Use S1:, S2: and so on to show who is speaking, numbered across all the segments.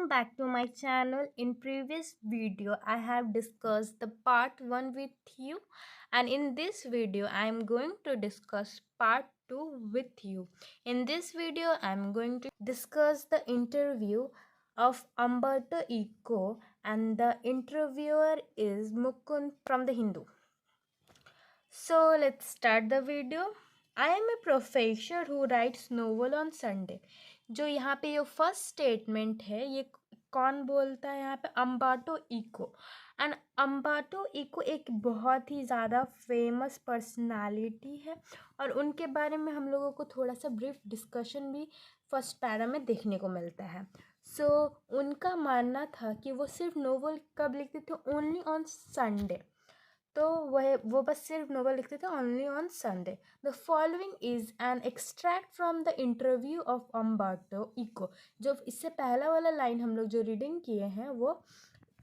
S1: Welcome back to my channel. In previous video I have discussed the part 1 with you, and in this video I am going to discuss part 2 with you. In this video I am going to discuss the interview of Umberto Eco, and the interviewer is Mukund from the Hindu. So let's start the video. I am a professor who writes novel on Sunday. जो यहाँ पे ये first statement है, ये कौन बोलता है यहाँ पे? अम्बार्टो इको. एंड अम्बार्टो इको एक बहुत ही ज़्यादा फेमस पर्सनालिटी है, और उनके बारे में हम लोगों को थोड़ा सा ब्रीफ डिस्कशन भी फर्स्ट पैरा में देखने को मिलता है. सो उनका मानना था कि वो सिर्फ नोवेल कब लिखते थे? Only on Sunday. तो वो बस सिर्फ नोवेल लिखते थे only on Sunday. The following is an extract from the interview of Umberto Eco. जो इससे पहला वाला लाइन हम लोग जो रीडिंग किए हैं वो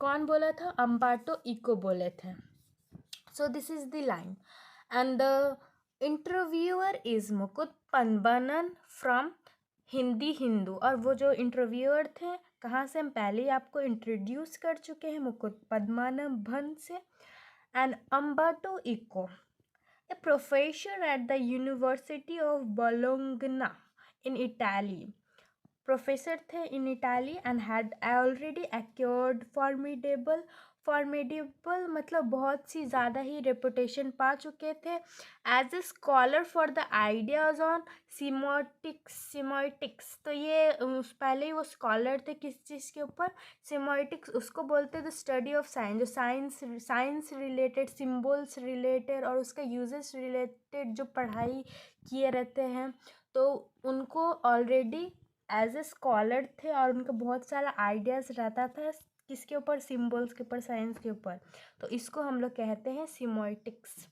S1: कौन बोला था? अम्बार्टो इको बोले थे. So this is the line, and the interviewer is Mukund Padmanabhan from Hindi Hindu. और वो जो इंटरव्यूअर थे कहाँ से? हम पहले ही आपको इंट्रोड्यूस कर चुके हैं, मुकुंद पद्मनाभन से. And Umberto Eco, a professor at the University of Bologna in Italy. Professor थे in Italy and had already acquired formidable मतलब बहुत सी ज़्यादा ही रेपुटेशन पा चुके थे as a scholar for the ideas on semiotics. तो ये पहले ही वो स्कॉलर थे किस चीज़ के ऊपर? सिमोटिक्स. उसको बोलते थे स्टडी ऑफ साइंस, जो साइंस रिलेटेड, सिम्बल्स रिलेटेड और उसका यूजेस रिलेटेड जो पढ़ाई किए रहते हैं. तो उनको ऑलरेडी एज ए स्कॉलर थे और उनका बहुत सारा आइडियाज़ रहता था किसके ऊपर? सिम्बल्स के ऊपर, साइंस के ऊपर. तो इसको हम लोग कहते हैं सिमोटिक्स.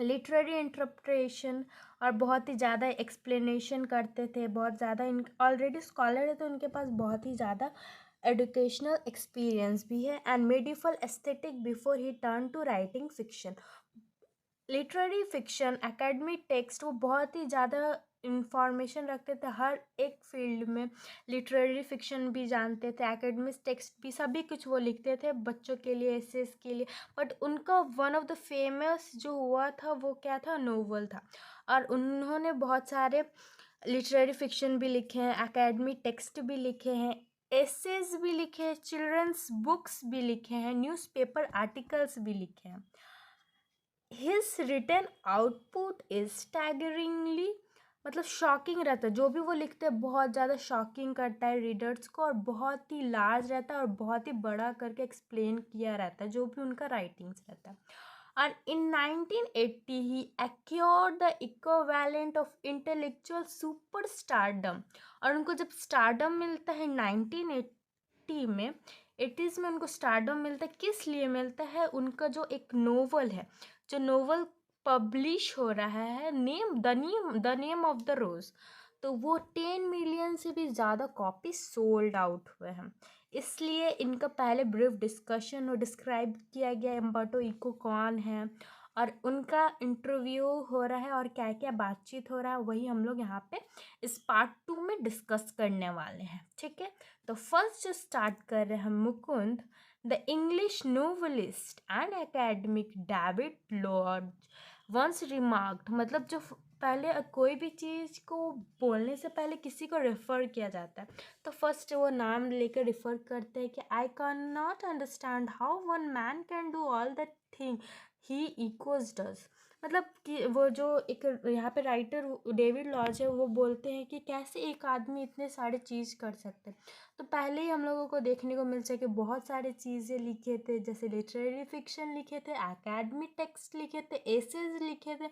S1: लिटरेरी इंटरप्रिटेशन और बहुत ही ज़्यादा एक्सप्लेनेशन करते थे, बहुत ज़्यादा. ऑलरेडी स्कॉलर है तो उनके पास बहुत ही ज़्यादा एजुकेशनल एक्सपीरियंस भी है. And medieval aesthetic before he turn to writing fiction. Literary fiction, academic text, वो बहुत ही ज़्यादा इंफॉर्मेशन रखते थे हर एक फील्ड में. लिटरेरी फिक्शन भी जानते थे, एकेडमिक टेक्स्ट भी, सभी कुछ वो लिखते थे बच्चों के लिए, एसेस के लिए. बट उनका वन ऑफ द फेमस जो हुआ था वो क्या था? नोवेल था. और उन्होंने बहुत सारे लिटरेरी फिक्शन भी लिखे हैं, एकेडमिक टेक्स्ट भी लिखे हैं, एसेस भी लिखे हैं, चिल्ड्रंस बुक्स भी लिखे हैं, न्यूज़पेपर आर्टिकल्स भी लिखे हैं. हिज रिटन आउटपुट इज स्टैगरिंगली मतलब शॉकिंग रहता है. जो भी वो लिखते हैं बहुत ज़्यादा शॉकिंग करता है रीडर्स को, और बहुत ही लार्ज रहता है और बहुत ही बड़ा करके एक्सप्लेन किया रहता है जो भी उनका राइटिंग्स रहता है. और in 1980 he acquired the equivalent of intellectual super stardom. और उनको जब स्टारडम मिलता है 1980 में, 80s में उनको स्टारडम मिलता है. किस लिए मिलता है? उनका जो एक नोवेल है, जो नोवेल पब्लिश हो रहा है, द नेम ऑफ द रोज, तो वो 10 मिलियन से भी ज़्यादा कॉपी सोल्ड आउट हुए हैं. इसलिए इनका पहले ब्रीफ डिस्कशन और डिस्क्राइब किया गया अम्बर्टो इको कौन है, और उनका इंटरव्यू हो रहा है और क्या क्या बातचीत हो रहा है, वही हम लोग यहाँ पे इस पार्ट 2 में डिस्कस करने वाले हैं. ठीक है, तो फर्स्ट जो स्टार्ट कर रहे हैं Mukund, the English novelist and academic David Lodge once remarked. मतलब जो पहले कोई भी चीज़ को बोलने से पहले किसी को रेफ़र किया जाता है तो फर्स्ट वो नाम लेकर रेफ़र करते हैं कि आई can not understand how one man can do all that thing he equals does. मतलब कि वो जो एक यहाँ पे राइटर डेविड लॉर्ज है वो बोलते हैं कि कैसे एक आदमी इतने सारे चीज़ कर सकते हैं. तो पहले ही हम लोगों को देखने को मिल सके बहुत सारे चीज़ें लिखे थे, जैसे लिटरेरी फिक्शन लिखे थे, एकेडमिक टेक्स्ट लिखे थे, एसेज लिखे थे,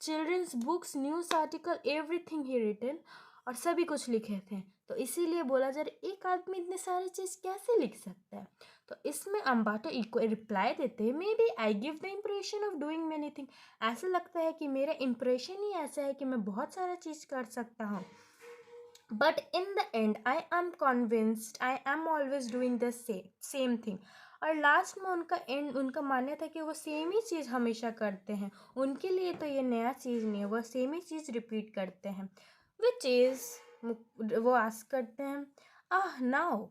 S1: children's books, news article, everything ही रिटन, और सभी कुछ लिखे थे. तो इसीलिए बोला जा रहा एक आदमी इतने सारे चीज़ कैसे लिख सकता है. तो इसमें अम्बार्टो इको रिप्लाई देते हैं, maybe I give the impression of doing many thing. ऐसा लगता है कि मेरा इम्प्रेशन ही ऐसा है कि मैं बहुत सारा चीज़ कर सकता हूँ, but in the end I am convinced I am always doing the same thing. और लास्ट में उनका मानना था कि वो सेम ही चीज़ हमेशा करते हैं. उनके लिए तो ये नया चीज़ नहीं है, वो सेम ही चीज़ रिपीट करते हैं. विच इज़ वो आस्क करते हैं, now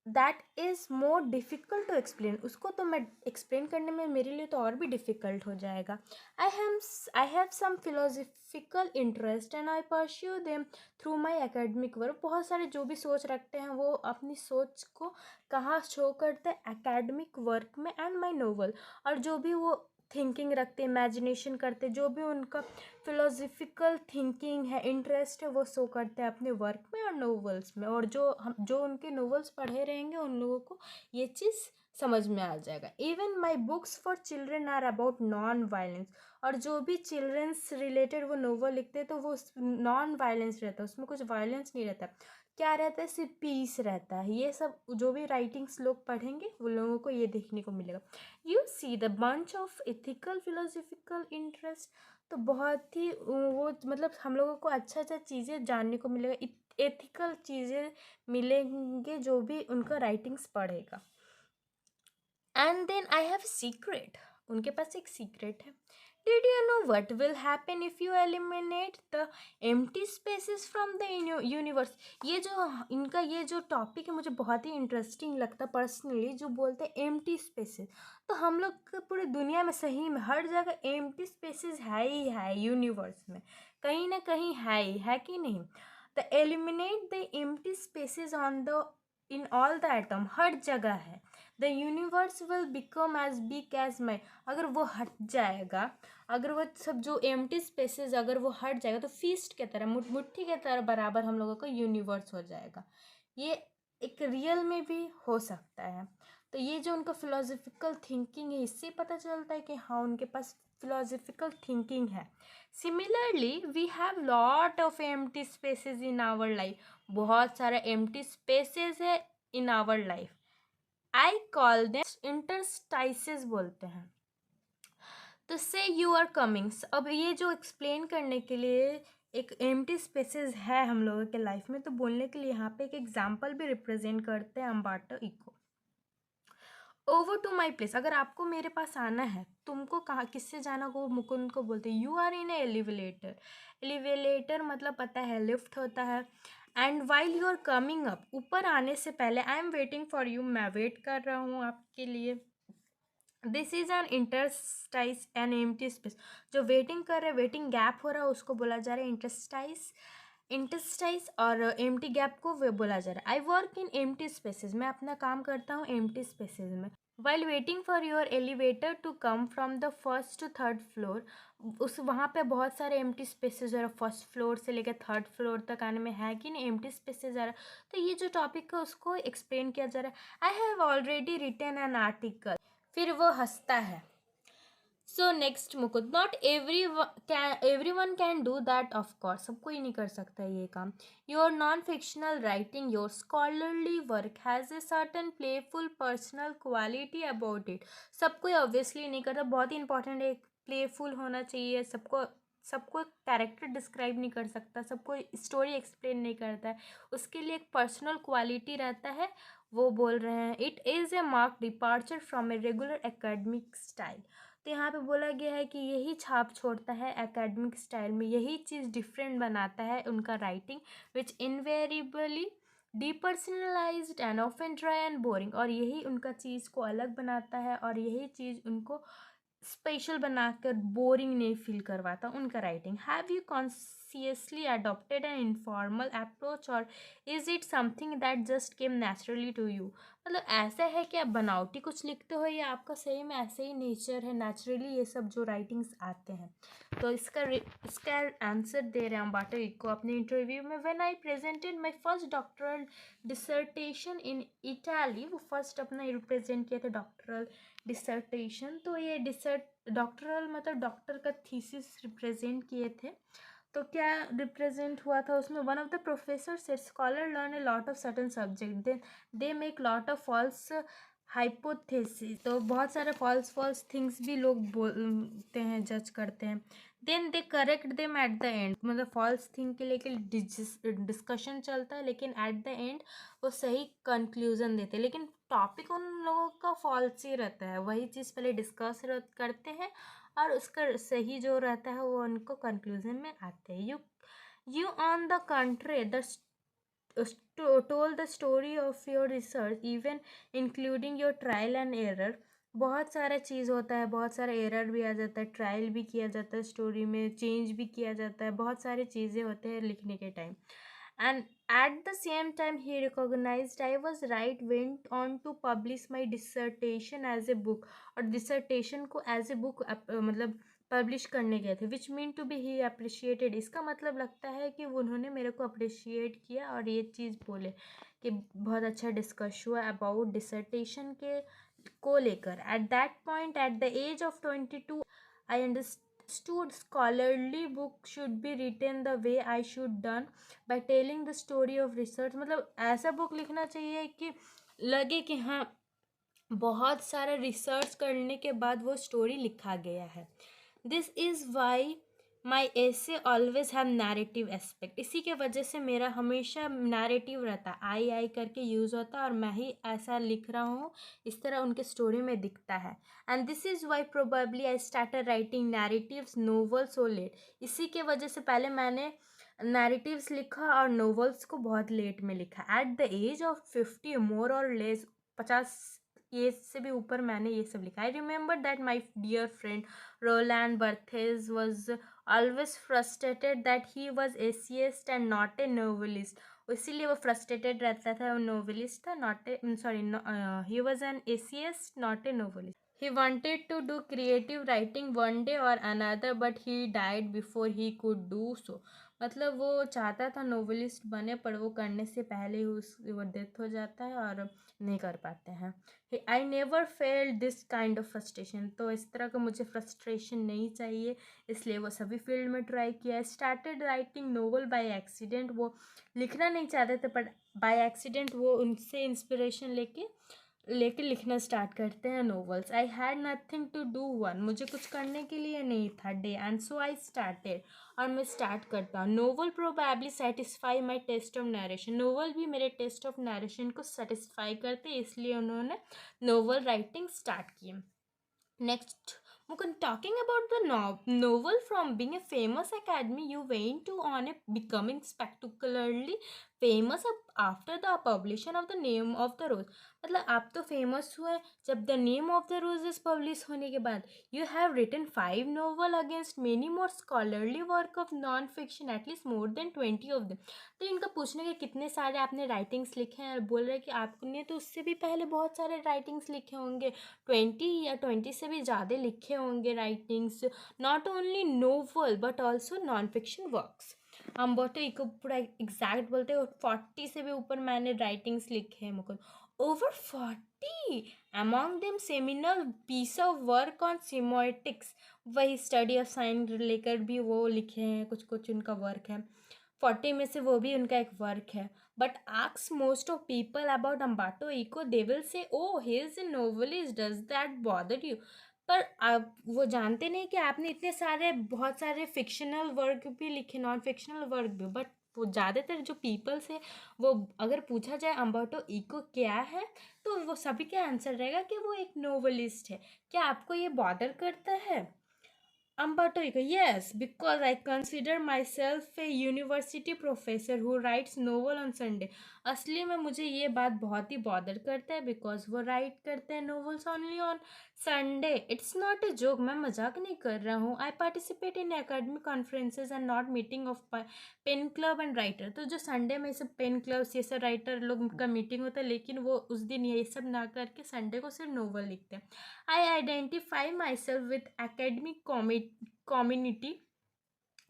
S1: that is more difficult to explain, उसको तो मैं एक्सप्लेन करने में मेरे लिए तो और भी डिफ़िकल्ट हो जाएगा। I have some philosophical interest and I pursue them through my academic work. बहुत सारे जो भी सोच रखते हैं वो अपनी सोच को कहाँ शो करते हैं, एकेडमिक वर्क में एंड माई नोवेल। और जो भी वो थिंकिंग रखते, इमेजिनेशन करते, जो भी उनका फिलोसफिकल थिंकिंग है, इंटरेस्ट है, वो शो करते हैं अपने वर्क में और नोवेल्स में। और जो उनके नोवेल्स पढ़े रहेंगे उन लोगों को ये चीज़ समझ में आ जाएगा। Even my books for children are about non violence. और जो भी चिल्ड्रंस रिलेटेड वो नोवेल लिखते हैं तो वो नॉन वायलेंस रहता है, उसमें कुछ वायलेंस नहीं रहता। क्या रहता है, सिर्फ पीस रहता है। ये सब जो भी राइटिंग्स लोग पढ़ेंगे वो लोगों को ये देखने को मिलेगा। You see the bunch of ethical philosophical interest. तो बहुत ही वो मतलब हम लोगों को अच्छा अच्छा चीज़ें जानने को मिलेगा, एथिकल चीज़ें मिलेंगे जो भी उनका राइटिंग्स पढ़ेगा। And then I have secret, उनके पास एक सीक्रेट है। Did you know what will happen if you eliminate the empty spaces from the universe. ये जो टॉपिक है मुझे बहुत ही इंटरेस्टिंग लगता है पर्सनली, जो बोलते हैं एम्प्टी स्पेसेस। तो हम लोग पूरी दुनिया में सही में हर जगह एम्प्टी स्पेसेस है ही है, यूनिवर्स में कहीं ना कहीं है ही है कि नहीं। The eliminate the empty spaces on the in all the atom, हर जगह है। The universe will become as big as my. अगर वो हट जाएगा, अगर वो सब जो एम्प्टी स्पेसेस अगर वो हट जाएगा तो फीस्ट के तरह, मुट्ठी के तरह बराबर हम लोगों का यूनिवर्स हो जाएगा। ये एक रियल में भी हो सकता है। तो ये जो उनका फिलोसफिकल थिंकिंग है, इससे पता चलता है कि हाँ उनके पास फिलोसफिकल थिंकिंग है। Similarly we have lot of empty spaces in our life. बहुत सारा एम्प्टी स्पेसेस है in our life. I call them interstices बोलते हैं। तो से यू आर कमिंग, अब ये जो एक्सप्लेन करने के लिए एक एम्प्टी स्पेसेस है हम लोगों के लाइफ में, तो बोलने के लिए यहाँ पे एक एग्जाम्पल भी रिप्रेजेंट करते हैं Umberto Eco. Over to my place, अगर आपको मेरे पास आना है, तुमको कहाँ किससे जाना को मुकुंद को बोलते हैं। You are in elevator, elevator मतलब पता है लिफ्ट होता है। And while you are coming up, ऊपर आने से पहले I am waiting for you, मैं वेट कर रहा हूँ आपके लिए। This is an interstice an empty space, जो वेटिंग कर रहे, वेटिंग गैप हो रहा है उसको बोला जा रहा है इंटरस्टाइस। इंटरस्टाइस और एम्प्टी गैप को वे बोला जा रहा है। I work in empty spaces, मैं अपना काम करता हूँ एम्प्टी स्पेसेस में। While waiting for your elevator to come from the first to third floor, उस वहाँ पे बहुत सारे एम्प्टी स्पेसेस है, फर्स्ट फ्लोर से लेकर थर्ड फ्लोर तक आने में है कि नहीं एम्प्टी स्पेसेस आ रहा है। तो ये जो टॉपिक है उसको एक्सप्लेन किया जा रहा है। I have already written an article, फिर वो हंसता है। So next Mukund, not every one can do that of course, सब कोई नहीं कर सकता ये काम। Your non fictional writing, your scholarly work has a certain playful personal quality about it. सब कोई ऑब्वियसली नहीं करता, बहुत ही इंपॉर्टेंट है, प्लेफुल होना चाहिए। सबको कैरेक्टर डिस्क्राइब नहीं कर सकता, सबको स्टोरी एक्सप्लेन नहीं करता है, उसके लिए एक पर्सनल क्वालिटी रहता है, वो बोल रहे हैं। It is A mark departure from a regular academic style. तो यहाँ पे बोला गया है कि यही छाप छोड़ता है एकेडमिक स्टाइल में, यही चीज़ डिफरेंट बनाता है उनका writing, which invariably depersonalised and often dry and boring. और यही उनका चीज़ को अलग बनाता है और यही चीज़ उनको स्पेशल बनाकर बोरिंग नहीं फील करवाता उनका writing. Have you consciously adopted an informal approach और is it something that just came naturally to you. मतलब ऐसा है कि आप बनावटी कुछ लिखते हो या आपका सही में ऐसे ही नेचर है, नेचुरली ये सब जो राइटिंग्स आते हैं। तो इसका आंसर दे रहे हैं अम्बाटो इको अपने इंटरव्यू में। When I presented my first doctoral dissertation in Italy, वो फर्स्ट अपना रिप्रेजेंट किया था डॉक्टरल डिसर्टेशन। तो ये डॉक्टरल मतलब डॉक्टर का थीसिस रिप्रेजेंट किए थे। तो क्या रिप्रेजेंट हुआ था उसमें, one of the professor said scholar learn a lot of certain subject, then they make lot of false hypothesis. तो बहुत सारे फॉल्स थिंग्स भी लोग बोलते हैं, जज करते हैं। Then they correct them at the end, मतलब फॉल्स थिंग के लेके डिस्कशन चलता है लेकिन एट द एंड वो सही कंक्लूजन देते हैं। लेकिन टॉपिक उन लोगों का फॉल्स ही रहता है, वही चीज़ पहले डिस्कस करते हैं और उसका सही जो रहता है वो उनको कंक्लूजन में आते हैं। You on the country the told the story of your research even including your trial and error. बहुत सारा चीज़ होता है, बहुत सारा एरर भी आ जाता है, ट्रायल भी किया जाता है, स्टोरी में चेंज भी किया जाता है, बहुत सारी चीज़ें होते हैं लिखने के time. And at the same time he recognized I was right, went on to publish my dissertation as a book. और dissertation को as a book मतलब पब्लिश करने गए थे, विच मीन टू बी ही अप्रिशिएटेड. इसका मतलब लगता है कि उन्होंने मेरे को अप्रिशिएट किया और ये चीज़ बोले कि बहुत अच्छा डिस्कस हुआ अबाउट डिसर्टेशन के को लेकर. At that point at the age of 22 I understood scholarly book should be written the way I should done by telling the story of research. मतलब ऐसा बुक लिखना चाहिए कि लगे कि हाँ बहुत सारा रिसर्च करने के बाद वो स्टोरी लिखा गया है. This is why my essay always have narrative aspect. इसी के वजह से मेरा हमेशा नैरेटिव रहता, आई करके यूज़ होता और मैं ही ऐसा लिख रहा हूँ, इस तरह उनके स्टोरी में दिखता है. And this is why probably I started writing narratives novel so let. इसी के वजह से पहले मैंने नैरेटिव्स लिखा और नोवेल्स को बहुत लेट में लिखा. एट द एज ऑफ 50 मोर और लेस, 50 एज से भी ऊपर मैंने ये सब लिखा. I remember that my dear friend Roland Barthes was always frustrated that he was essayist and not a novelist. इसीलिए वो फ्रस्ट्रेटेड रहता था, वो नोवेलिस्ट था, not a sorry he was an essayist not a novelist. He wanted to do creative writing one day or another but he died before he could do so. मतलब वो चाहता था नोवेलिस्ट बने पर वो करने से पहले ही वो डेथ हो जाता है और नहीं कर पाते हैं. I never failed this kind of frustration. तो इस तरह का मुझे फ्रस्ट्रेशन नहीं चाहिए, इसलिए वो सभी फील्ड में ट्राई किया. Started writing novel by accident. वो लिखना नहीं चाहते थे पर बाय एक्सीडेंट वो उनसे इंस्पिरेशन लेके लिखना स्टार्ट करते हैं novels. I had nothing to do one. मुझे कुछ करने के लिए नहीं था day and so I started. और मैं स्टार्ट करता हूँ. Novel probably satisfy my taste of narration. Novel भी मेरे टेस्ट ऑफ नरेशन को सेटिस्फाई करते, इसलिए उन्होंने नोवेल राइटिंग स्टार्ट की. Next, Mukund, talking about the novel from being a famous academy, you went to on a becoming spectacularly famous after the publication of the name of the rose. मतलब आप तो famous हुए जब the name of the rose is publish होने के बाद. You have written 5 novel against many more scholarly work of non fiction, at least more than 20 of them. तो इनका पूछने के कितने सारे आपने राइटिंग्स लिखे हैं और बोल रहे हैं कि आपने तो उससे भी पहले बहुत सारे राइटिंग्स लिखे होंगे, 20 या 20 से भी ज़्यादा लिखे होंगे writings. Not only novel but also non fiction works. हम बोलते इको पूरा एग्जैक्ट बोलते हैं, 40 से भी ऊपर मैंने राइटिंग्स लिखे हैं Mukund. Over 40 among them seminal piece of work on semiotics. वही स्टडी ऑफ साइंस लेकर भी वो लिखे हैं, कुछ कुछ उनका वर्क है. 40 में से वो भी उनका एक वर्क है. But ask most of people about Umberto Eco, they will say oh he is a novelist, does that bother you. पर आप वो जानते नहीं कि आपने इतने सारे बहुत सारे फिक्शनल वर्क भी लिखे, नॉन फिक्शनल वर्क भी. बट वो ज़्यादातर जो पीपल्स है वो अगर पूछा जाए अम्बाटो इको क्या है तो वो सभी का आंसर रहेगा कि वो एक नोवेलिस्ट है. क्या आपको ये बॉदर करता है? Umberto Eco, yes, because I consider myself a university professor who writes novel on Sunday. असली में मुझे ये बात बहुत ही बॉदर करता है बिकॉज वो राइट करते हैं novels only on Sunday. It's not a joke, मैं मजाक नहीं कर रहा हूँ. I participate in academic conferences and not meeting of pen club and writer. तो जो संडे में सब पेन क्लब्स ये सब राइटर लोग का मीटिंग होता है, लेकिन वो उस दिन ये सब ना करके संडे को सिर्फ नोवेल लिखते हैं. I identify myself with academic community,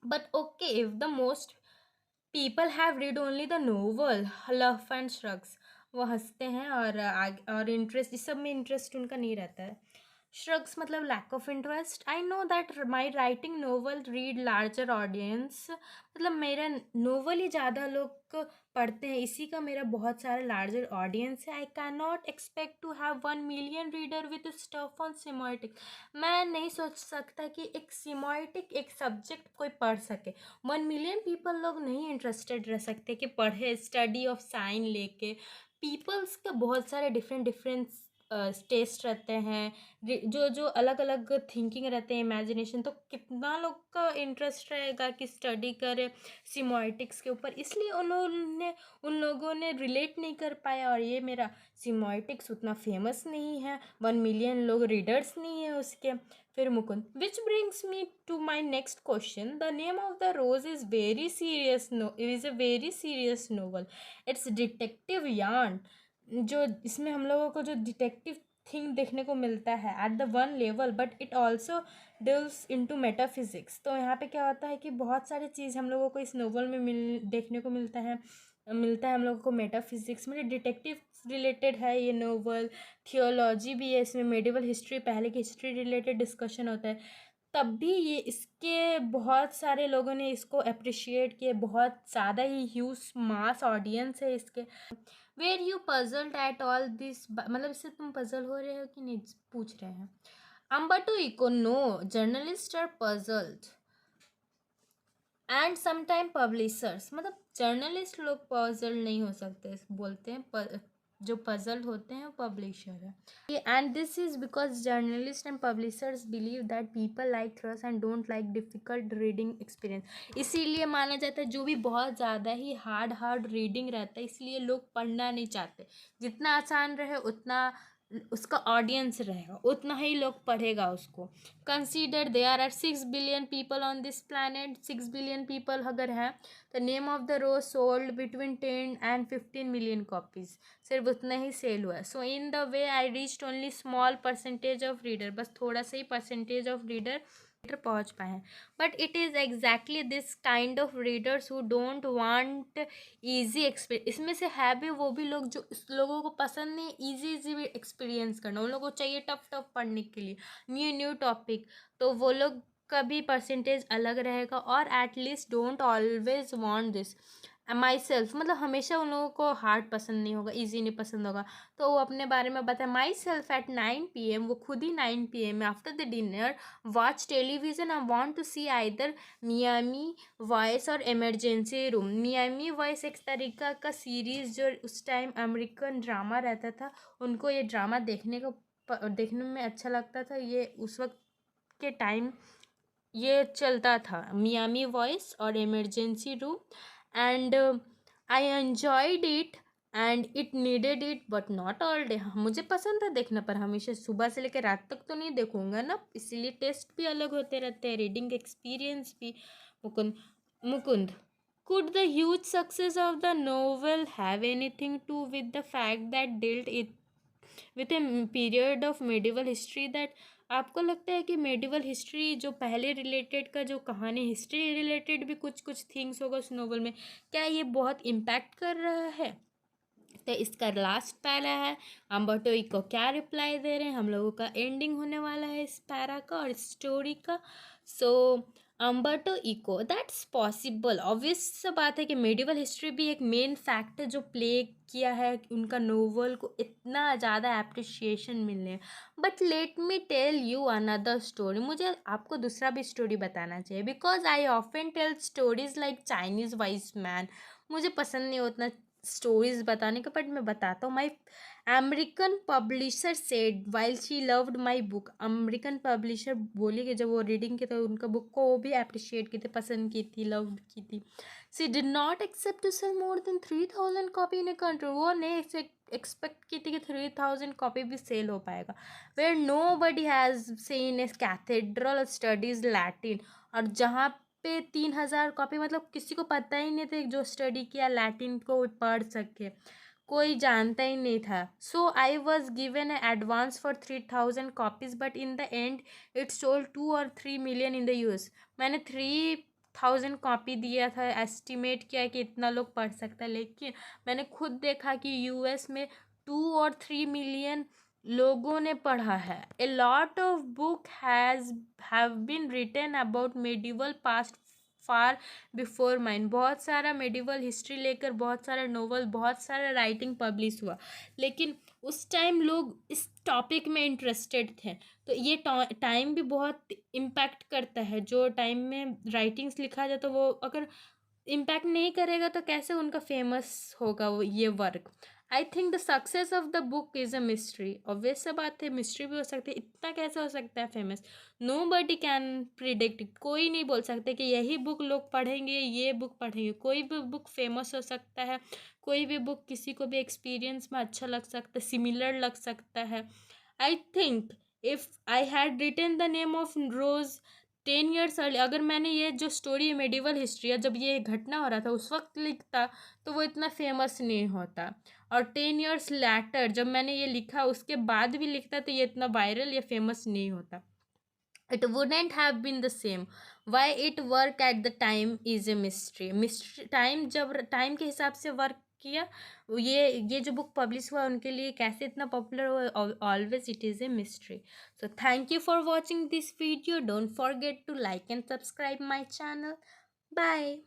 S1: but okay, if the most people have read only the novel, Love and Shrugs, वो हंसते हैं और इंटरेस्ट इस सब में इंटरेस्ट उनका नहीं रहता है. श्रग्स मतलब lack of interest. I know that my writing novel read larger audience. मतलब मेरा नोवेल ही ज़्यादा लोग पढ़ते हैं, इसी का मेरा बहुत सारा लार्जर ऑडियंस है. I can not expect to have 1 million reader with stuff on semiotic. मैं नहीं सोच सकता कि एक सिमोटिक एक सब्जेक्ट कोई पढ़ सके. 1 मिलियन पीपल लोग नहीं इंटरेस्टेड रह सकते कि पढ़े स्टडी ऑफ साइन लेके. पीपल्स का बहुत सारे डिफरेंट टेस्ट रहते हैं, जो जो अलग अलग थिंकिंग रहते हैं, इमेजिनेशन, तो कितना लोग का इंटरेस्ट रहेगा कि स्टडी करें सिमोइटिक्स के ऊपर। इसलिए उन लोगों ने रिलेट नहीं कर पाया, और ये मेरा सिमोइटिक्स उतना फेमस नहीं है, 1 मिलियन लोग रीडर्स नहीं है उसके। फिर Mukund, which brings me to my next question, the name of the rose is very serious, no is a very serious novel, it's detective yarn. जो इसमें हम लोगों को जो डिटेक्टिव थिंग देखने को मिलता है at the one level, but it also delves into metaphysics. तो यहाँ पे क्या होता है कि बहुत सारी चीज़ हम लोगों को इस नोवेल में देखने को मिलता है हम लोगों को मेटाफिजिक्स में। डिटेक्टिव रिलेटेड है ये नोवेल, थियोलॉजी भी है इसमें, मेडिवल हिस्ट्री, पहले की हिस्ट्री रिलेटेड डिस्कशन होता है। तब भी ये इसके बहुत सारे लोगों ने इसको अप्रिशिएट किए, बहुत ज़्यादा ही ह्यूज मास ऑडियंस है इसके। Were you puzzled at all this, मतलब इससे तुम पजल हो रहे हो कि नहीं, पूछ रहे हैं। Umberto Eco, no, journalist are puzzled and sometime publishers, मतलब जर्नलिस्ट लोग पजल नहीं हो सकते, बोलते हैं जो पजल्ड होते हैं पब्लिशर है। And this is because journalist and publishers believe that people like trash and don't like difficult reading experience. इसीलिए माना जाता है जो भी बहुत ज़्यादा ही हार्ड रीडिंग रहता है, इसलिए लोग पढ़ना नहीं चाहते। जितना आसान रहे उतना उसका ऑडियंस रहेगा, उतना ही लोग पढ़ेगा उसको। Consider there are 6 billion people on this planet, 6 billion people अगर है, the name of the Rose sold between 10 and 15 million copies, सिर्फ उतना ही सेल हुआ है। So in the way I reached only small percentage of reader, बस थोड़ा सा ही परसेंटेज ऑफ रीडर पहुंच पाए हैं। But it is exactly this kind of readers who don't want easy experience, इसमें से है भी वो भी लोग जो इस लोगों को पसंद नहीं ईजी एक्सपीरियंस करना, उन लोगों को चाहिए टफ पढ़ने के लिए न्यू टॉपिक, तो वो लोग का भी परसेंटेज अलग रहेगा। और at least don't always want this my self, मतलब हमेशा उन लोगों को हार्ड पसंद नहीं होगा, इजी नहीं पसंद होगा। तो वो अपने बारे में बताए, माई सेल्फ एट 9 PM, वो खुद ही 9 PM after the dinner watch television, I want to see either Miami Vice और इमरजेंसी रूम। मियामी वॉइस एक तरीका का सीरीज़ जो उस टाइम अमेरिकन ड्रामा रहता था, उनको ये ड्रामा देखने में अच्छा लगता था, ये उस वक्त के टाइम ये चलता था, मियामी वॉइस और emergency room. And I enjoyed it and it needed it but not all day, मुझे पसंद था देखना, पर हमेशा सुबह से लेकर रात तक तो नहीं देखूंगा ना, इसीलिए टेस्ट भी अलग होते रहते हैं, रीडिंग एक्सपीरियंस भी। Mukund, could the huge success of the novel have anything to with the fact that dealt it with a period of medieval history that, आपको लगता है कि मेडिवल हिस्ट्री जो पहले रिलेटेड का जो कहानी हिस्ट्री रिलेटेड भी कुछ थिंग्स होगा उस नोवेल में, क्या ये बहुत इम्पैक्ट कर रहा है? तो इसका लास्ट पैरा है, अम्बर्टो इको क्या रिप्लाई दे रहे हैं, हम लोगों का एंडिंग होने वाला है इस पैरा का और स्टोरी का। So Umberto Eco, that's possible, obvious सा बात है कि मेडिवल हिस्ट्री भी एक मेन फैक्ट है जो प्ले किया है उनका नोवेल को इतना ज़्यादा एप्रिशिएशन मिलने। But let me tell you another story, मुझे आपको दूसरा भी स्टोरी बताना चाहिए, because I often tell stories like Chinese wise man, मुझे पसंद नहीं उतना स्टोरीज बताने का, बट मैं बताता हूँ। My American publisher said while she loved my book, American publisher बोली कि जब वो रीडिंग की तो उनका बुक को वो भी अप्रिशिएट की थी, पसंद की थी, लव की थी। She did not accept to sell more than 3000 copy in a country, वो नहीं एक्सपेक्ट की थी कि 3000 कॉपी भी सेल हो पाएगा। Where nobody has seen a cathedral studies Latin, और जहाँ पे 3000 कॉपी, मतलब किसी को पता ही नहीं था जो स्टडी किया लैटिन को पढ़ सके, कोई जानता ही नहीं था। So I was given advance for 3000 copies, but in the end it sold 2 और 3 मिलियन इन द यूएस। मैंने 3000 कॉपी दिया था, एस्टिमेट किया कि इतना लोग पढ़ सकता है, लेकिन मैंने खुद देखा कि यूएस में 2 और 3 मिलियन लोगों ने पढ़ा है। A lot of book have been written about medieval past far before mine, बहुत सारा मेडिवल हिस्ट्री लेकर बहुत सारा नोवेल, बहुत सारा राइटिंग पब्लिश हुआ, लेकिन उस टाइम लोग इस टॉपिक में इंटरेस्टेड थे। तो ये टाइम भी बहुत इम्पैक्ट करता है, जो टाइम में राइटिंग्स लिखा जाए तो वो अगर इम्पैक्ट नहीं करेगा तो कैसे उनका फेमस होगा वो ये work. I think the success of the book is a mystery. Obvious सा बात है, मिस्ट्री भी हो सकती है, इतना कैसे हो सकता है famous? Nobody can predict, कोई नहीं बोल सकते कि यही बुक लोग पढ़ेंगे, ये बुक पढ़ेंगे। कोई भी बुक फेमस हो सकता है, कोई भी बुक किसी को भी एक्सपीरियंस में अच्छा लग सकता है, सिमिलर लग सकता है। I think if I had written the name of rose 10 years early, अगर मैंने ये जो स्टोरी मेडिवल हिस्ट्री है, जब ये घटना हो रहा था उस वक्त लिखता, तो वो इतना फेमस नहीं होता। और 10 years लैटर जब मैंने ये लिखा उसके बाद भी लिखता, तो ये इतना वायरल या फेमस नहीं होता। It wouldn't have been the same. Why it work at the time is a mystery. Mystery time, जब टाइम के हिसाब से वर्क किया, ये जो बुक पब्लिश हुआ उनके लिए कैसे इतना पॉपुलर हुआ, always it is a mystery. So thank you for watching this video. Don't forget to like and subscribe my channel. Bye.